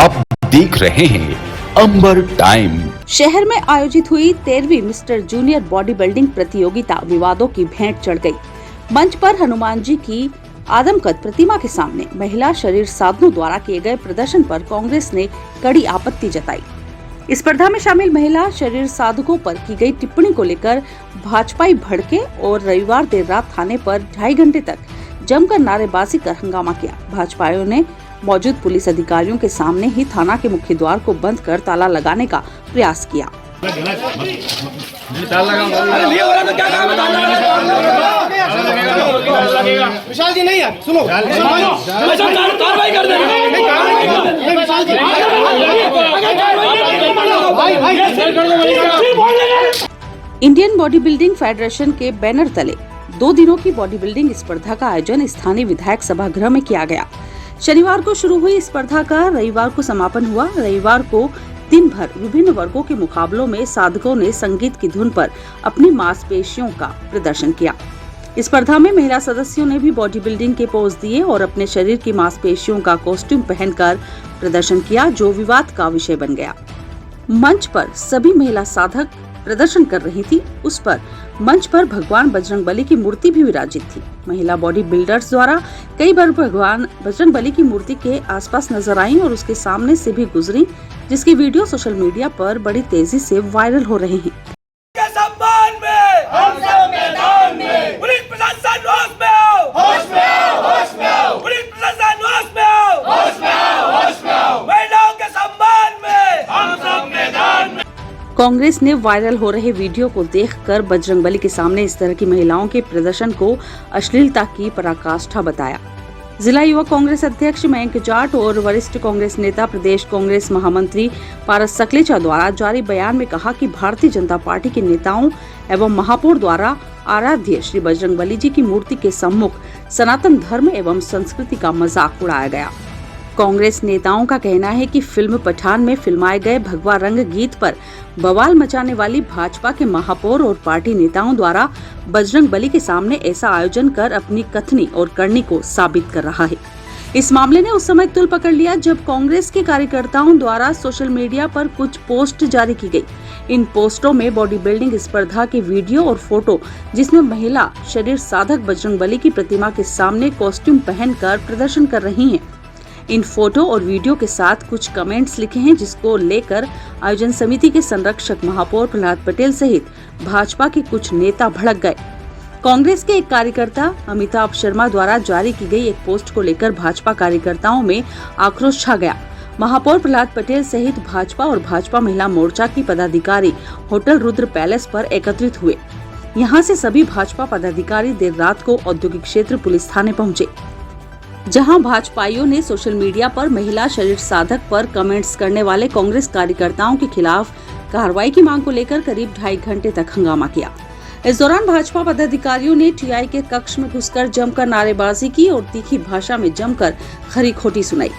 आप देख रहे हैं अंबर टाइम। शहर में आयोजित हुई 13वीं मिस्टर जूनियर बॉडी बिल्डिंग प्रतियोगिता विवादों की भेंट चढ़ गई। मंच पर हनुमान जी की आदमकद प्रतिमा के सामने महिला शरीर साधनों द्वारा किए गए प्रदर्शन पर कांग्रेस ने कड़ी आपत्ति जताई। इस स्पर्धा में शामिल महिला शरीर साधकों पर की गई टिप्पणी को लेकर भाजपाई भड़के और रविवार देर रात थाने पर 2.5 घंटे तक जमकर नारेबाजी कर हंगामा किया। भाजपाइयों ने मौजूद पुलिस अधिकारियों के सामने ही थाना के मुख्य द्वार को बंद कर ताला लगाने का प्रयास किया। विशाल जी नहीं है, सुनो कार्रवाई कर इंडियन बॉडी बिल्डिंग फेडरेशन के बैनर तले 2 दिनों की बॉडी बिल्डिंग स्पर्धा का आयोजन स्थानीय विधायक सभागृह में किया गया। शनिवार को शुरू हुई स्पर्धा का रविवार को समापन हुआ। रविवार को दिन भर विभिन्न वर्गों के मुकाबलों में साधकों ने संगीत की धुन पर अपनी मांसपेशियों का प्रदर्शन किया। इस स्पर्धा में महिला सदस्यों ने भी बॉडी बिल्डिंग के पोज दिए और अपने शरीर की मांसपेशियों का कॉस्ट्यूम पहनकर प्रदर्शन किया, जो विवाद का विषय बन गया। मंच पर सभी महिला साधक प्रदर्शन कर रही थी। उस पर मंच पर भगवान बजरंगबली की मूर्ति भी विराजित थी। महिला बॉडी बिल्डर्स द्वारा कई बार भगवान बजरंगबली की मूर्ति के आसपास नजर आई और उसके सामने से भी गुजरी, जिसकी वीडियो सोशल मीडिया पर बड़ी तेजी से वायरल हो रहे हैं। पुलिस प्रशासन होश में आओ, होश में आओ, होश में आओ। पुलिस प्रशासन होश में आओ, होश में आओ, होश में आओ। महिलाओं के सम्मान में हम सब मैदान में। कांग्रेस ने वायरल हो रहे वीडियो को देखकर बजरंगबली के सामने इस तरह की महिलाओं के प्रदर्शन को अश्लीलता की पराकाष्ठा बताया। जिला युवा कांग्रेस अध्यक्ष मयंक जाट और वरिष्ठ कांग्रेस नेता प्रदेश कांग्रेस महामंत्री पारस सकलेचा द्वारा जारी बयान में कहा कि भारतीय जनता पार्टी के नेताओं एवं महापौर द्वारा आराध्य श्री बजरंगबली जी की मूर्ति के सम्मुख सनातन धर्म एवं संस्कृति का मजाक उड़ाया गया। कांग्रेस नेताओं का कहना है कि फिल्म पठान में फिल्माए गए भगवा रंग गीत पर बवाल मचाने वाली भाजपा के महापौर और पार्टी नेताओं द्वारा बजरंगबली के सामने ऐसा आयोजन कर अपनी कथनी और करनी को साबित कर रहा है। इस मामले ने उस समय तुल पकड़ लिया जब कांग्रेस के कार्यकर्ताओं द्वारा सोशल मीडिया पर कुछ पोस्ट जारी की गई। इन पोस्टों में बॉडी बिल्डिंग स्पर्धा के वीडियो और फोटो, जिसमें महिला शरीर साधक बजरंगबली की प्रतिमा के सामने कॉस्ट्यूम पहनकर प्रदर्शन कर रही हैं। इन फोटो और वीडियो के साथ कुछ कमेंट्स लिखे हैं, जिसको लेकर आयोजन समिति के संरक्षक महापौर प्रहलाद पटेल सहित भाजपा के कुछ नेता भड़क गए। कांग्रेस के एक कार्यकर्ता अमिताभ शर्मा द्वारा जारी की गई एक पोस्ट को लेकर भाजपा कार्यकर्ताओं में आक्रोश छा गया। महापौर प्रहलाद पटेल सहित भाजपा और भाजपा महिला मोर्चा की पदाधिकारी होटल रुद्र पैलेस पर एकत्रित हुए। यहां से सभी भाजपा पदाधिकारी देर रात को औद्योगिक क्षेत्र पुलिस थाने पहुंचे, जहां भाजपाइयों ने सोशल मीडिया पर महिला शरीर साधक पर कमेंट्स करने वाले कांग्रेस कार्यकर्ताओं के खिलाफ कार्रवाई की मांग को लेकर करीब 2.5 घंटे तक हंगामा किया। इस दौरान भाजपा पदाधिकारियों ने टीआई के कक्ष में घुसकर जमकर नारेबाजी की और तीखी भाषा में जमकर खरी खोटी सुनाई।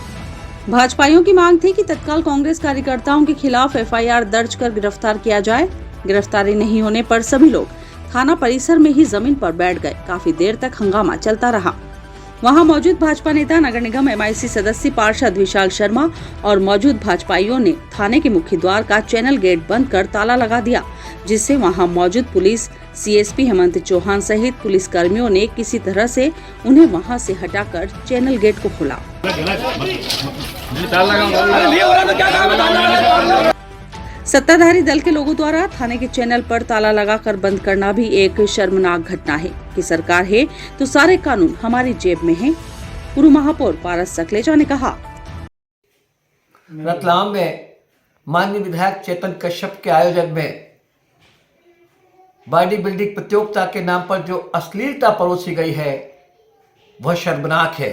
भाजपाइयों की मांग थी कि तत्काल कांग्रेस कार्यकर्ताओं के खिलाफ एफआईआर दर्ज कर गिरफ्तार किया जाए। गिरफ्तारी नहीं होने पर सभी लोग थाना परिसर में ही जमीन पर बैठ गए। काफी देर तक हंगामा चलता रहा। वहां मौजूद भाजपा नेता नगर निगम एमआईसी सदस्य पार्षद विशाल शर्मा और मौजूद भाजपाइयों ने थाने के मुख्य द्वार का चैनल गेट बंद कर ताला लगा दिया, जिससे वहां मौजूद पुलिस सीएसपी हेमंत चौहान सहित पुलिस कर्मियों ने किसी तरह से उन्हें वहां से हटाकर चैनल गेट को खोला। सत्ताधारी दल के लोगों द्वारा थाने के चैनल पर ताला लगाकर बंद करना भी एक शर्मनाक घटना है कि सरकार है तो सारे कानून हमारी जेब में हैं। पूर्व महापौर पारस सकलेचा ने कहा। रतलाम में माननीय विधायक चेतन कश्यप के आयोजन में बॉडी बिल्डिंग प्रतियोगिता के नाम पर जो अश्लीलता परोसी गई है वह शर्मनाक है।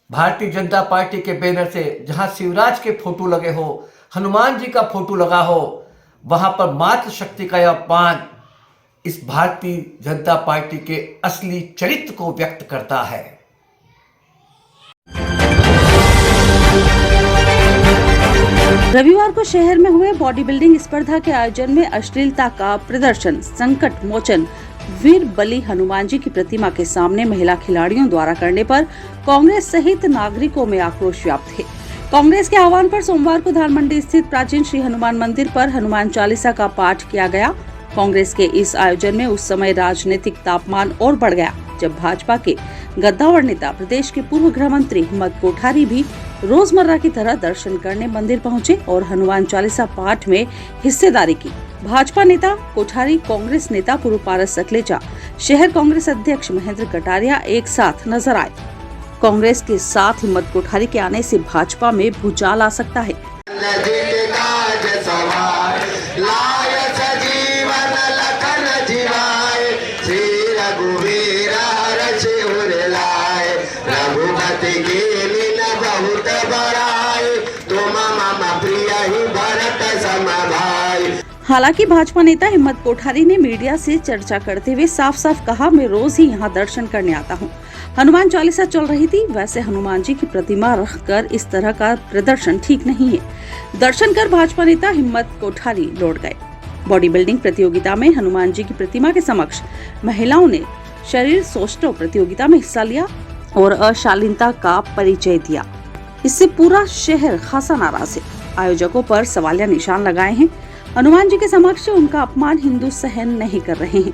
भारतीय जनता पार्टी के बैनर से जहां शिवराज के फोटो लगे हो, हनुमान जी का फोटो लगा हो, वहां पर मातृशक्ति का अपमान इस भारतीय जनता पार्टी के असली चरित्र को व्यक्त करता है। रविवार को शहर में हुए बॉडी बिल्डिंग स्पर्धा के आयोजन में अश्लीलता का प्रदर्शन, संकट मोचन वीर बली हनुमान जी की प्रतिमा के सामने महिला खिलाड़ियों द्वारा करने पर कांग्रेस सहित नागरिकों में आक्रोश व्याप्त है। कांग्रेस के आह्वान पर सोमवार को धानमंडी स्थित प्राचीन श्री हनुमान मंदिर पर हनुमान चालीसा का पाठ किया गया। कांग्रेस के इस आयोजन में उस समय राजनीतिक तापमान और बढ़ गया जब भाजपा के गद्दावर नेता प्रदेश के पूर्व गृह मंत्री हिम्मत कोठारी भी रोजमर्रा की तरह दर्शन करने मंदिर पहुंचे और हनुमान चालीसा पाठ में हिस्सेदारी की। भाजपा नेता कोठारी, कांग्रेस नेता पूर्व पारस सकलेचा, शहर कांग्रेस अध्यक्ष महेंद्र कटारिया एक साथ नजर आए। कांग्रेस के साथ हिम्मत कोठारी के आने से भाजपा में भूचाल आ सकता है। हालांकि भाजपा नेता हिम्मत कोठारी ने मीडिया से चर्चा करते हुए साफ साफ कहा, मैं रोज ही यहाँ दर्शन करने आता हूँ। हनुमान चालीसा चल रही थी, वैसे हनुमान जी की प्रतिमा रखकर इस तरह का प्रदर्शन ठीक नहीं है। दर्शन कर भाजपा नेता हिम्मत कोठारी लौट गए। बॉडी बिल्डिंग प्रतियोगिता में हनुमान जी की प्रतिमा के समक्ष महिलाओं ने शरीर सौष्ठव प्रतियोगिता में हिस्सा लिया और अशालीनता का परिचय दिया। इससे पूरा शहर खासा नाराज है। आयोजकों पर सवालिया निशान लगाए हैं। हनुमान जी के समक्ष उनका अपमान हिंदू सहन नहीं कर रहे हैं।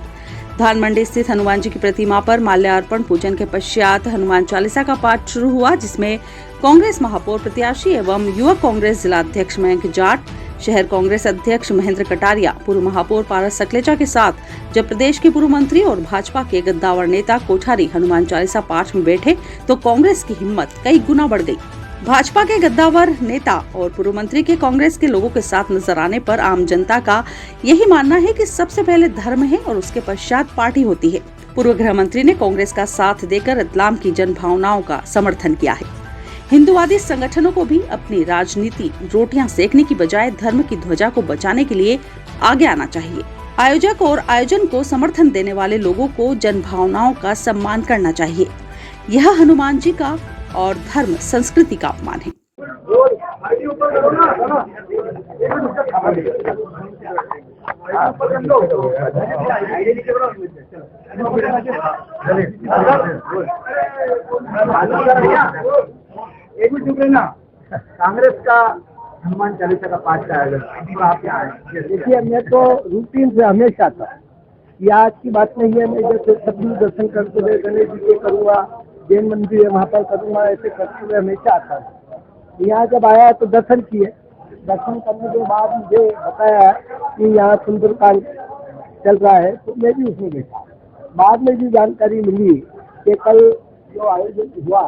धानमंडी स्थित हनुमान जी की प्रतिमा पर माल्यार्पण पूजन के पश्चात हनुमान चालीसा का पाठ शुरू हुआ, जिसमें कांग्रेस महापौर प्रत्याशी एवं युवा कांग्रेस जिला अध्यक्ष मयंक जाट, शहर कांग्रेस अध्यक्ष महेंद्र कटारिया, पूर्व महापौर पारस सकलेचा के साथ जब प्रदेश के पूर्व मंत्री और भाजपा के गद्दावर नेता कोठारी हनुमान चालीसा पाठ में बैठे तो कांग्रेस की हिम्मत कई गुना बढ़ गई। भाजपा के गद्दावर नेता और पूर्व मंत्री के कांग्रेस के लोगों के साथ नजर आने पर आम जनता का यही मानना है कि सबसे पहले धर्म है और उसके पश्चात पार्टी होती है। पूर्व गृह मंत्री ने कांग्रेस का साथ देकर इस्लाम की जन भावनाओं का समर्थन किया है। हिंदुवादी संगठनों को भी अपनी राजनीति रोटियां सेकने की बजाय धर्म की ध्वजा को बचाने के लिए आगे आना चाहिए। आयोजक और आयोजन को समर्थन देने वाले लोगों को जन भावनाओं का सम्मान करना चाहिए। यह हनुमान जी का और धर्म संस्कृति का अपमान है। कांग्रेस का हनुमान चालीसा का पाठ का आयोजन आप यहाँ आए। देखिए, मैं तो रूटीन से हमेशा था, ये आज की बात नहीं है। मैं जैसे सभी दर्शन करते हुए गणेश जी के करूँगा, जैन मंदिर है वहाँ पर करूँगा, ऐसे करते हुए हमेशा आता है। यहाँ जब आया तो दर्शन किए। दर्शन करने के बाद मुझे बताया कि यहाँ सुंदरकांड चल रहा है, तो मैं भी उसमें बैठा। बाद में भी जानकारी मिली कि कल जो आयोजन हुआ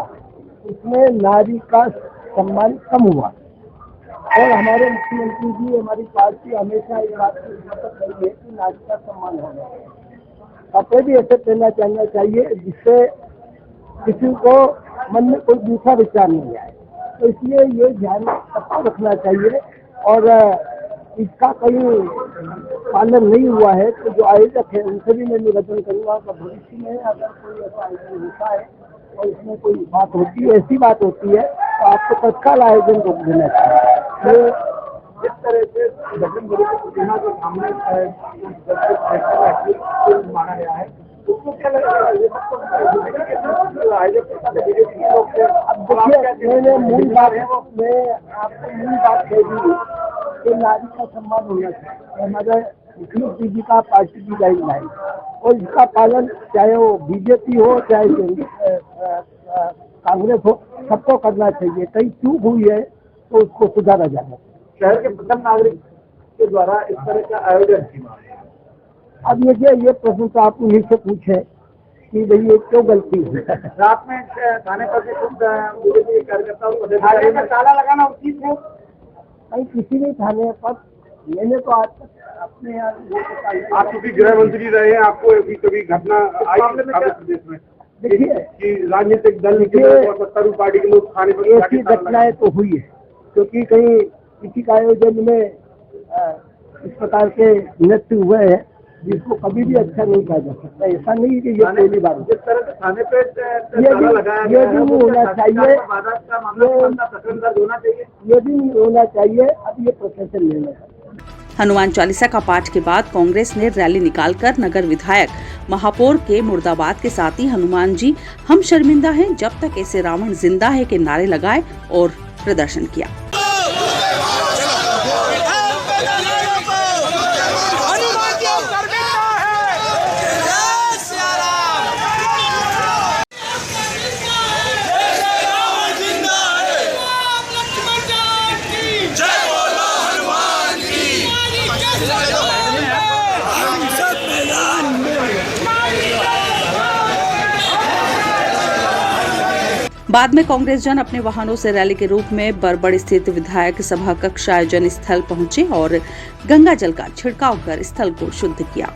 उसमें नारी का सम्मान कम हुआ और हमारे मुख्यमंत्री जी, हमारी पार्टी हमेशा इस बात की हिम्मत रही है कि नारी का सम्मान होना चाहिए। कपड़े भी ऐसे पहनना चाहिए जिससे किसी को मन में कोई दूसरा विचार नहीं आए। तो इसलिए ये ध्यान सबको रखना चाहिए और इसका कहीं पालन नहीं हुआ है तो जो आयोजक है उनसे भी मैं निवेदन करूँगा कि भविष्य में अगर कोई ऐसा आयोजन होता है और इसमें कोई बात होती है, ऐसी बात होती है, तो आपको तत्काल आयोजन रोक देना चाहिए। जिस तरह से बजरंगबली की प्रतिमा के सामने माना गया है, उसको क्या लगेगा? ये मैंने मूल बात है, मैं आपको मूल बात कह दी कि नारी का सम्मान होना चाहिए। हमारे मुख्यमंत्री जी का पार्टी की गाइडलाइन और इसका पालन चाहे वो बीजेपी हो चाहे कांग्रेस हो, सबको करना चाहिए। कहीं चूक हुई है तो उसको सुधारा जाना। शहर के प्रथम नागरिक के द्वारा इस तरह का आयोजन, अब ये प्रश्न तो आप उन्हीं से पूछे कि भाई ये क्यों गलती हुई। रात में थाने पर से कुछ कार्यकर्ताओं को ताला लगाना उचित है? कहीं किसी भी थाने पर मैंने तो आज तक अपने यहाँ। आप क्योंकि गृह मंत्री रहे हैं, आपको कभी घटना आई प्रदेश में? देखिए कि राजनीतिक दल के और सत्तारूढ़ पार्टी के लोग थाने पर ऐसी घटनाएं तो हुई है, क्योंकि कहीं किसी का आयोजन में इस प्रकार के नृत्य हुए हैं जिसको कभी भी अच्छा नहीं कहा जा सकता। ऐसा नहीं कि ये पहली बार। जिस तरह से थाने पे ये भी नहीं होना चाहिए, ये भी नहीं होना चाहिए। अब ये प्रोसेशन लेना है। हनुमान चालीसा का पाठ के बाद कांग्रेस ने रैली निकालकर नगर विधायक महापौर के मुर्दाबाद के साथ ही हनुमान जी हम शर्मिंदा हैं जब तक ऐसे रावण जिंदा है के नारे लगाए और प्रदर्शन किया। बाद में कांग्रेस जन अपने वाहनों से रैली के रूप में बरबड़ स्थित विधायक सभा कक्ष आयोजन स्थल पहुंचे और गंगा जल का छिड़काव कर स्थल को शुद्ध किया।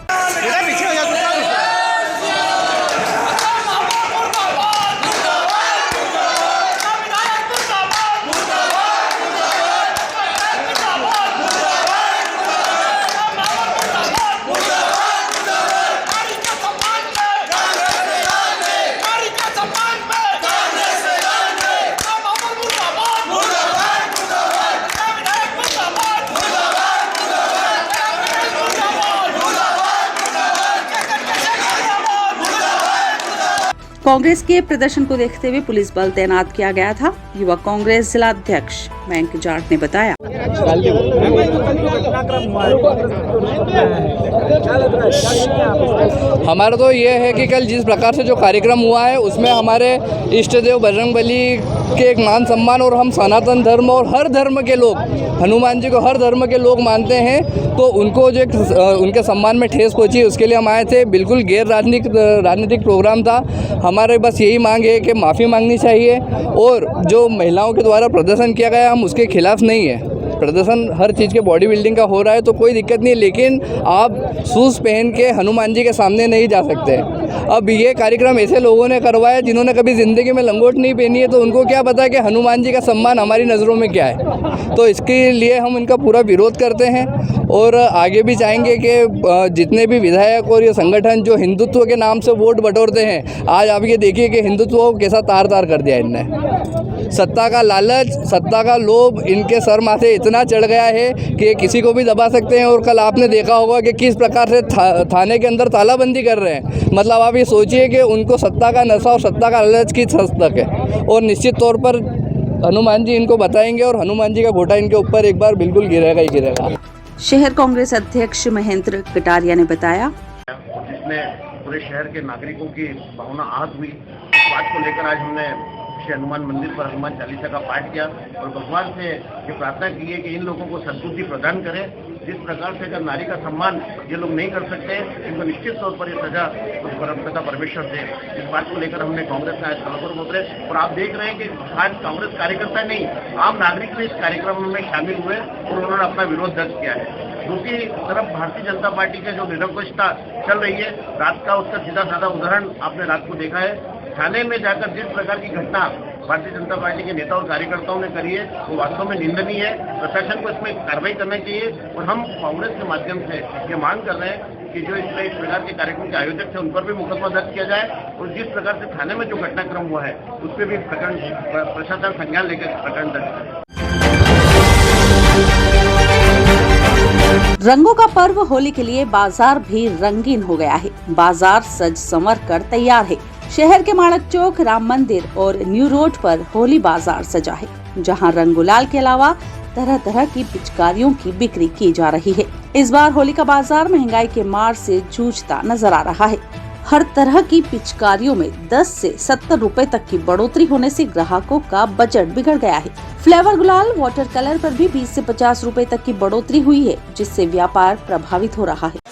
कांग्रेस के प्रदर्शन को देखते हुए पुलिस बल तैनात किया गया था। युवा कांग्रेस जिला अध्यक्ष मयंक जाट ने बताया, हमारा तो ये है कि कल जिस प्रकार से जो कार्यक्रम हुआ है उसमें हमारे इष्ट देव बजरंगबली के एक मान सम्मान और हम सनातन धर्म और हर धर्म के लोग हनुमान जी को हर धर्म के लोग मानते हैं, तो उनको जो एक उनके सम्मान में ठेस पहुंची उसके लिए हम आए थे। बिल्कुल गैर राजनीतिक प्रोग्राम था। हमारे बस यही मांग है कि माफ़ी मांगनी चाहिए और जो महिलाओं के द्वारा प्रदर्शन किया गया हम उसके खिलाफ नहीं है। प्रदर्शन हर चीज़ के बॉडी बिल्डिंग का हो रहा है तो कोई दिक्कत नहीं, लेकिन आप शूज़ पहन के हनुमान जी के सामने नहीं जा सकते। अब ये कार्यक्रम ऐसे लोगों ने करवाया जिन्होंने कभी ज़िंदगी में लंगोट नहीं पहनी है, तो उनको क्या पता कि हनुमान जी का सम्मान हमारी नज़रों में क्या है। तो इसके लिए हम इनका पूरा विरोध करते हैं और आगे भी चाहेंगे कि जितने भी विधायक और ये संगठन जो हिंदुत्व के नाम से वोट बटोरते हैं, आज आप ये देखिए कि हिंदुत्व को कैसा तार तार कर दिया इनने। सत्ता का लालच, सत्ता का लोभ इनके सर माथे इतना चढ़ गया है कि किसी को भी दबा सकते हैं। और कल आपने देखा होगा कि किस प्रकार से थाने के अंदर तालाबंदी कर रहे हैं। मतलब आप ये सोचिए कि उनको सत्ता का नशा और सत्ता का लालच की हस्तक है और निश्चित तौर पर हनुमान जी इनको बताएंगे और हनुमान जी का घोटा इनके ऊपर एक बार बिल्कुल गिरेगा ही गिरेगा। शहर कांग्रेस अध्यक्ष महेंद्र कटारिया ने बताया, जिसमें पूरे शहर के नागरिकों की भावना आहत हुई। इस बात को लेकर आज हमने श्री हनुमान मंदिर पर हनुमान चालीसा का पाठ किया और भगवान से ये प्रार्थना की है कि इन लोगों को सद्बुद्धि प्रदान करें। जिस प्रकार से अगर नारी का सम्मान ये लोग नहीं कर सकते, इनको निश्चित तौर पर ये सजा उस परमपिता परमेश्वर दे। इस बात को लेकर हमने कांग्रेस का आज कलपुर उतरे और आप देख रहे हैं कि आज कांग्रेस कार्यकर्ता नहीं, आम नागरिक भी इस कार्यक्रम में शामिल हुए और उन्होंने अपना विरोध दर्ज किया है। दूसरी तरफ भारतीय जनता पार्टी की जो निरंकुशता चल रही है, रात का उसका सीधा साधा उदाहरण आपने रात को देखा है। थाने में जाकर जिस प्रकार की घटना भारतीय जनता पार्टी के नेता और कार्यकर्ताओं ने करी है वो वास्तव में निंदनीय है। प्रशासन को इसमें कार्रवाई करना चाहिए और हम कांग्रेस के माध्यम से ये मांग कर रहे हैं कि जो इस प्रकार के कार्यक्रम के आयोजक थे उन पर भी मुकदमा दर्ज किया जाए और जिस प्रकार से थाने में जो घटनाक्रम हुआ है उस पर भी प्रशासन संज्ञान लेकर प्रकरण दर्ज करे। रंगों का पर्व होली के लिए बाजार भी रंगीन हो गया है। बाजार सज संवर कर तैयार है। शहर के माणक चौक, राम मंदिर और न्यू रोड पर होली बाजार सजा है, जहां रंग गुलाल के अलावा तरह तरह की पिचकारियों की बिक्री की जा रही है। इस बार होली का बाजार महंगाई के मार से जूझता नजर आ रहा है। हर तरह की पिचकारियों में 10 से 70 रुपए तक की बढ़ोतरी होने से ग्राहकों का बजट बिगड़ गया है। फ्लेवर गुलाल, वाटर कलर पर भी 20 से 50 रुपए तक की बढ़ोतरी हुई है, जिससे व्यापार प्रभावित हो रहा है।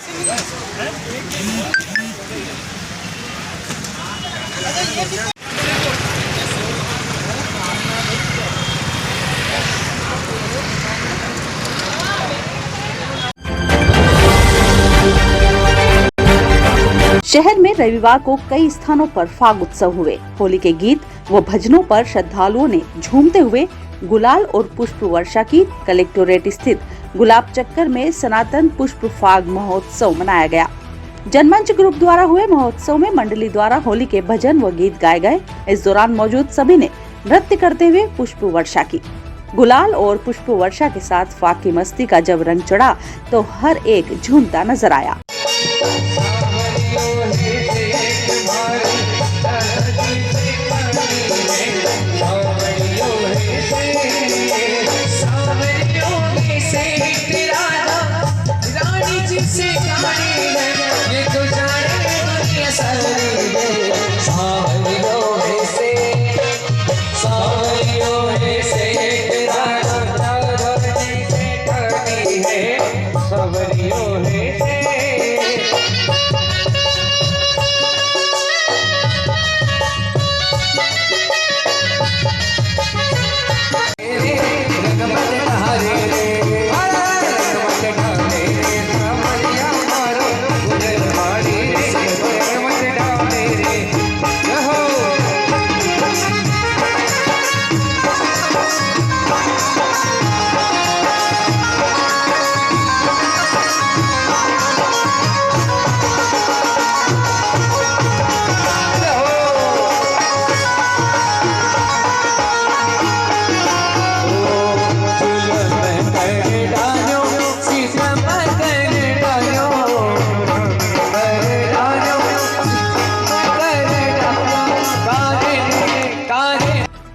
शहर में रविवार को कई स्थानों पर फाग उत्सव हुए। होली के गीत व भजनों पर श्रद्धालुओं ने झूमते हुए गुलाल और पुष्प वर्षा की। कलेक्टोरेट स्थित गुलाब चक्कर में सनातन पुष्प फाग महोत्सव मनाया गया। जनमंच ग्रुप द्वारा हुए महोत्सव में मंडली द्वारा होली के भजन व गीत गाए गए। इस दौरान मौजूद सभी ने नृत्य करते हुए पुष्प वर्षा की। गुलाल और पुष्प वर्षा के साथ फाग की मस्ती का जब रंग चढ़ा तो हर एक झूमता नजर आया।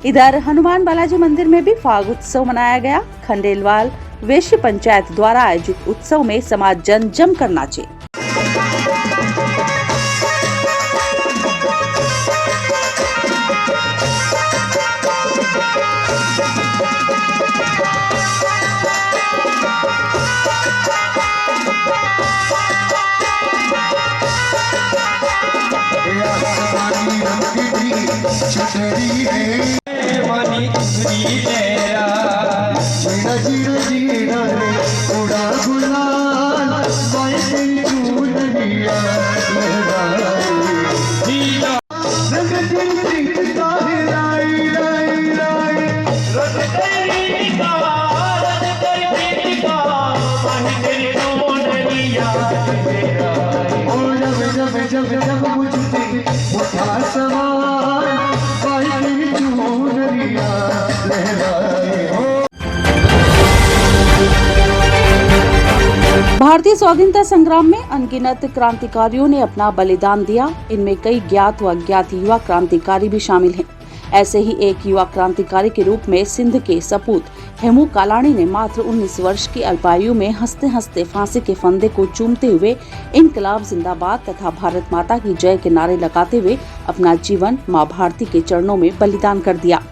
इधर हनुमान बालाजी मंदिर में भी फाग उत्सव मनाया गया। खंडेलवाल वैश्य पंचायत द्वारा आयोजित उत्सव में समाज जम कर नाचे। भारतीय स्वाधीनता संग्राम में अनगिनत क्रांतिकारियों ने अपना बलिदान दिया। इनमें कई ज्ञात व अज्ञात युवा क्रांतिकारी भी शामिल हैं। ऐसे ही एक युवा क्रांतिकारी के रूप में सिंध के सपूत हेमू कालाणी ने मात्र 19 वर्ष की अल्पायु में हंसते हंसते फांसी के फंदे को चूमते हुए इनकलाब जिंदाबाद तथा भारत माता की जय के नारे लगाते हुए अपना जीवन मां भारती के चरणों में बलिदान कर दिया।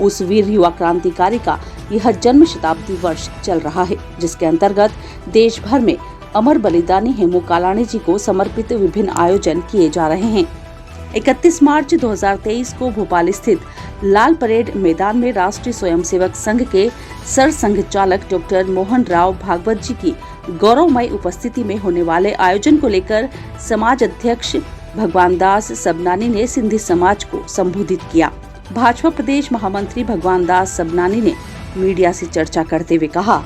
उस वीर युवा क्रांतिकारी का यह जन्म शताब्दी वर्ष चल रहा है, जिसके अंतर्गत देश भर में अमर बलिदानी हेमू कालाणी जी को समर्पित विभिन्न आयोजन किए जा रहे हैं। 31 मार्च 2023 को भोपाल स्थित लाल परेड मैदान में राष्ट्रीय स्वयंसेवक संघ के सरसंघ चालक डॉक्टर मोहन राव भागवत जी की गौरवमय उपस्थिति में होने वाले आयोजन को लेकर समाज अध्यक्ष भगवान दास सबनानी ने सिंधी समाज को संबोधित किया। भाजपा प्रदेश महामंत्री भगवान दास सबनानी ने मीडिया से चर्चा करते हुए कहा,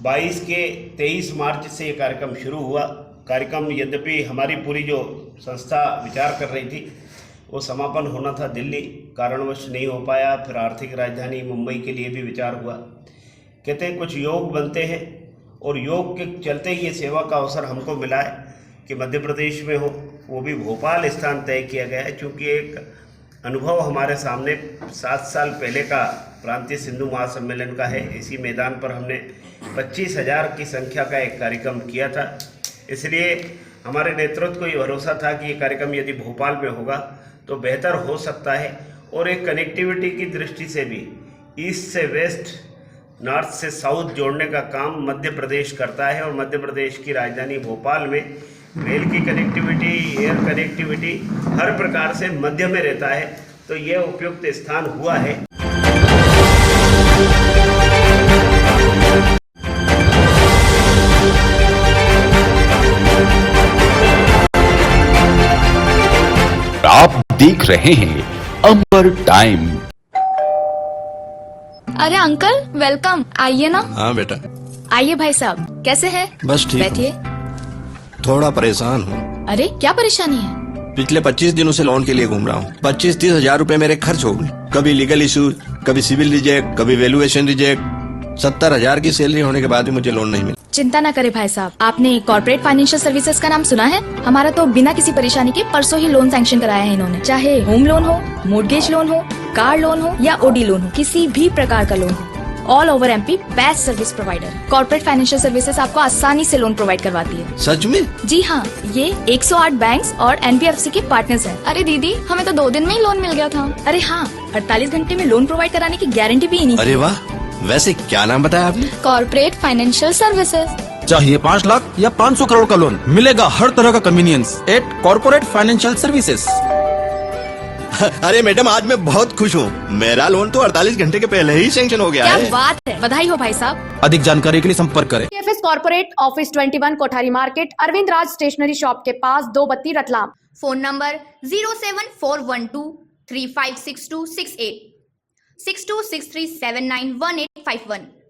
22 के 23 मार्च से ये कार्यक्रम शुरू हुआ। कार्यक्रम यद्यपि हमारी पूरी जो संस्था विचार कर रही थी वो समापन होना था दिल्ली, कारणवश नहीं हो पाया। फिर आर्थिक राजधानी मुंबई के लिए भी विचार हुआ। कहते हैं कुछ योग बनते हैं और योग के चलते ही ये सेवा का अवसर हमको मिला है कि मध्य प्रदेश में हो, वो भी भोपाल स्थान तय किया गया है। चूँकि एक अनुभव हमारे सामने 7 साल पहले का प्रांतीय सिंधु महासम्मेलन का है। इसी मैदान पर हमने 25,000 की संख्या का एक कार्यक्रम किया था। इसलिए हमारे नेतृत्व को ये भरोसा था कि ये कार्यक्रम यदि भोपाल में होगा तो बेहतर हो सकता है। और एक कनेक्टिविटी की दृष्टि से भी ईस्ट से वेस्ट, नॉर्थ से साउथ जोड़ने का काम मध्य प्रदेश करता है। और मध्य प्रदेश की राजधानी भोपाल में रेल की कनेक्टिविटी, एयर कनेक्टिविटी हर प्रकार से मध्य में रहता है, तो यह उपयुक्त स्थान हुआ है। आप देख रहे हैं अंबर टाइम। अरे अंकल वेलकम, आइए ना। हाँ बेटा। आइए भाई साहब, कैसे हैं? बस ठीक। बैठिए। थोड़ा परेशान हूँ। अरे क्या परेशानी है? पिछले 25 दिनों से लोन के लिए घूम रहा हूँ। 25-30 हजार रूपए मेरे खर्च हो गए। कभी लीगल इशू, कभी सिविल रिजेक्ट, कभी वैल्यूएशन रिजेक्ट। 70,000 की सैलरी होने के बाद भी मुझे लोन नहीं मिला। चिंता न करे भाई साहब, आपने कॉर्पोरेट फाइनेंशियल सर्विसेज का नाम सुना है? हमारा तो बिना किसी परेशानी के परसों ही लोन सैंक्शन कराया है इन्होंने। चाहे होम लोन हो, मोर्टगेज लोन हो, कार लोन हो या ओडी लोन हो, किसी भी प्रकार का लोन हो। All over MP best service provider. Corporate financial services आपको आसानी से लोन प्रोवाइड करवाती है। सच में? जी हाँ, ये 108 बैंक्स और एनबीएफसी के पार्टनर्स हैं। अरे दीदी, हमें तो 2 दिन में ही लोन मिल गया था। अरे हाँ, 48 घंटे में लोन प्रोवाइड कराने की गारंटी भी इन्हीं की। अरे वाह, वैसे क्या नाम बताया आपने? Corporate financial services. चाहिए 5 लाख या 500 करोड़ का लोन, मिलेगा हर तरह का convenience at corporate financial services. अरे मैडम, आज मैं बहुत खुश हूँ। मेरा लोन तो 48 घंटे के पहले ही सैंक्शन हो गया क्या है। बात है, बधाई हो भाई साहब। अधिक जानकारी के लिए संपर्क करें। FS corporate office 21 Kothari market Arvind Raj stationery shop के पास 232 रतलाम। Phone number 07412356268 6263791851।